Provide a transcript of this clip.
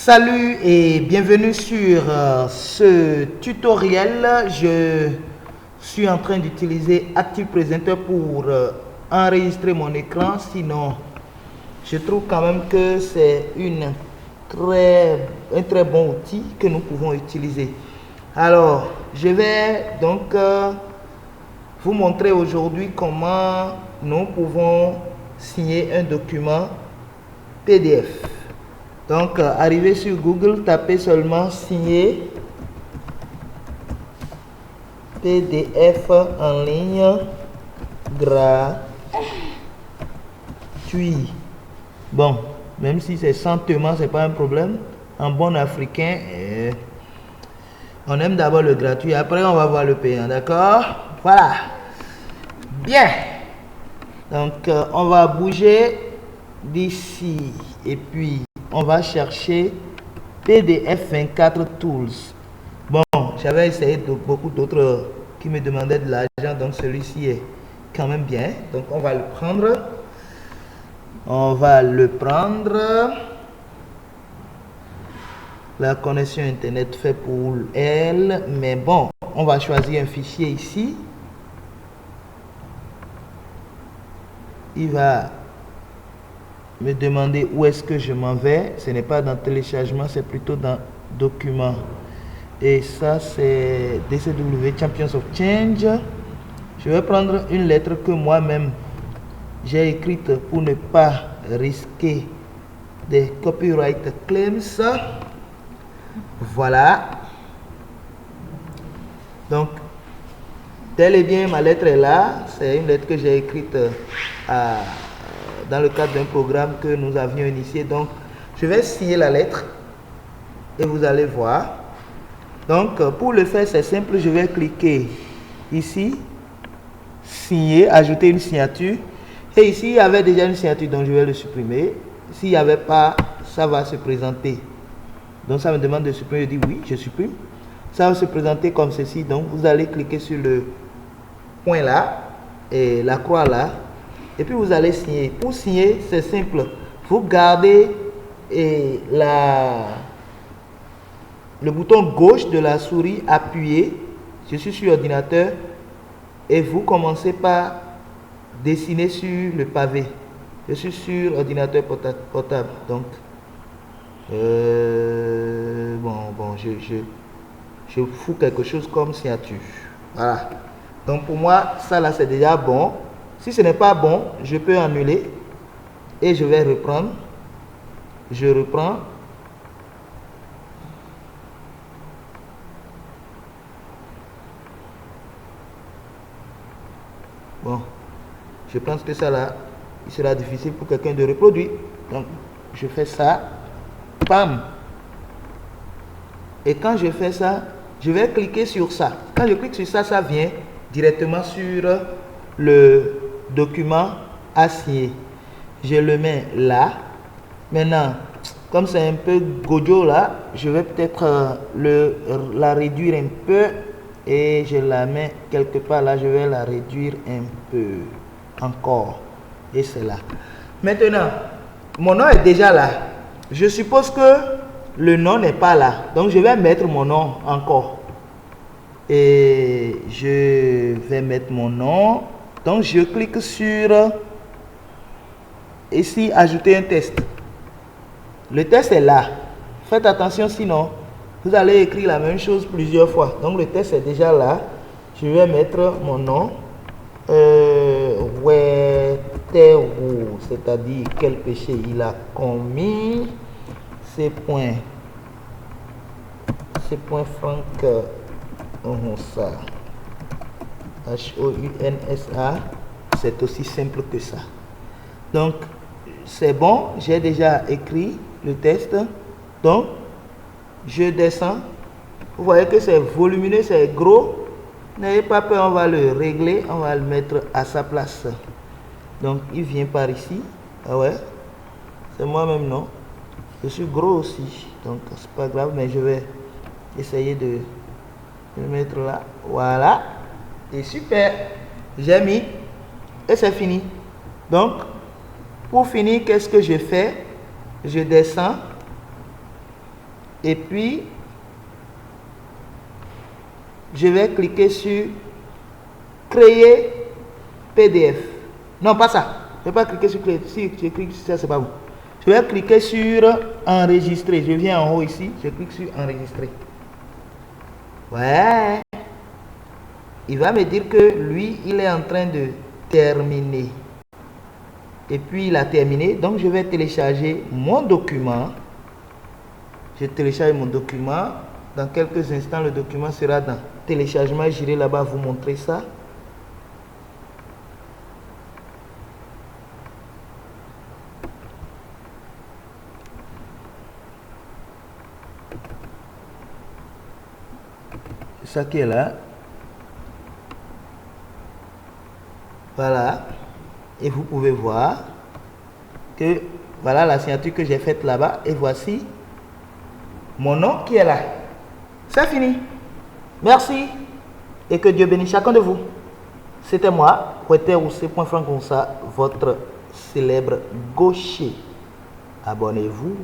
Salut et bienvenue sur ce tutoriel. Je suis en train d'utiliser Active Presenter pour enregistrer mon écran. Sinon, je trouve quand même que c'est un très bon outil que nous pouvons utiliser. Alors, je vais donc vous montrer aujourd'hui comment nous pouvons signer un document PDF. Donc, arrivez sur Google, tapez seulement signer PDF en ligne gratuit. Bon, même si c'est sans paiement, c'est pas un problème. En bon africain, on aime d'abord le gratuit, après on va voir le payant, d'accord? Voilà. Bien. Donc, on va bouger d'ici et puis on va chercher PDF 24 Tools. Bon, j'avais essayé beaucoup d'autres qui me demandaient de l'argent, donc celui-ci est quand même bien. Donc on va le prendre. La connexion internet fait pour elle, mais bon, on va choisir un fichier ici. Il va me demander où est-ce que je m'en vais. Ce n'est pas dans téléchargement, c'est plutôt dans documents. Et ça, c'est DCW Champions of Change. Je vais prendre une lettre que moi-même j'ai écrite pour ne pas risquer des copyright claims. Voilà. Donc, tel et bien, ma lettre est là. C'est une lettre que j'ai écrite dans le cadre d'un programme que nous avions initié. Donc, je vais signer la lettre et vous allez voir. Donc, pour le faire, c'est simple. Je vais cliquer ici, signer, ajouter une signature. Et ici, il y avait déjà une signature, donc je vais le supprimer. S'il n'y avait pas, ça va se présenter. Donc, ça me demande de supprimer. Je dis oui, je supprime. Ça va se présenter comme ceci. Donc, vous allez cliquer sur le point là et la croix là. Et puis, vous allez signer. Pour signer, c'est simple. Vous gardez le bouton gauche de la souris appuyé. Je suis sur ordinateur. Et vous commencez par dessiner sur le pavé. Je suis sur ordinateur portable. Donc, je fous quelque chose comme signature. Voilà. Donc, pour moi, ça là, c'est déjà bon. Si ce n'est pas bon, je peux annuler. Et je vais reprendre. Je reprends. Bon, je pense que ça là, il sera difficile pour quelqu'un de reproduire. Donc, je fais ça. Pam. Et quand je fais ça, je vais cliquer sur ça. Quand je clique sur ça, ça vient directement sur le document à signer. Je le mets là. Maintenant, comme c'est un peu gojo là, je vais peut-être la réduire un peu. Et je la mets quelque part là, je vais la réduire un peu encore. Et c'est là. Maintenant, mon nom est déjà là. Je suppose que le nom n'est pas là. Donc, je vais mettre mon nom encore. Et je vais mettre mon nom. Donc, je clique sur ici, ajouter un test. Le test est là. Faites attention, sinon vous allez écrire la même chose plusieurs fois. Donc le test est déjà là. Je vais mettre mon nom. C'est-à-dire quel péché il a commis. C'est point Franck Hounsa. Hounsa. C'est aussi simple que ça. Donc c'est bon. J'ai déjà écrit le test. Donc je descends. Vous voyez que c'est volumineux, c'est gros. N'ayez pas peur, on va le régler. On va le mettre à sa place. Donc, il vient par ici. Ah ouais. C'est moi-même, non? Je suis gros aussi. Donc, c'est pas grave, mais je vais essayer de le mettre là. Voilà. Et super. J'ai mis. Et c'est fini. Donc, pour finir, qu'est-ce que je fais? Je descends. Et puis, je vais cliquer sur créer PDF. Non, pas ça. Je ne vais pas cliquer sur créer. Si je clique sur ça, c'est pas bon. Je vais cliquer sur enregistrer. Je viens en haut ici. Je clique sur enregistrer. Ouais. Il va me dire que lui, il est en train de terminer. Et puis, il a terminé. Donc, je vais télécharger mon document. Je télécharge mon document. Dans quelques instants, le document sera dans téléchargement. J'irai là-bas vous montrer ça. C'est ça qui est là. Voilà. Et vous pouvez voir que voilà la signature que j'ai faite là-bas. Et voici mon nom qui est là. C'est fini. Merci. Et que Dieu bénisse chacun de vous. C'était moi, Roussé.Franconsa, votre célèbre gaucher. Abonnez-vous.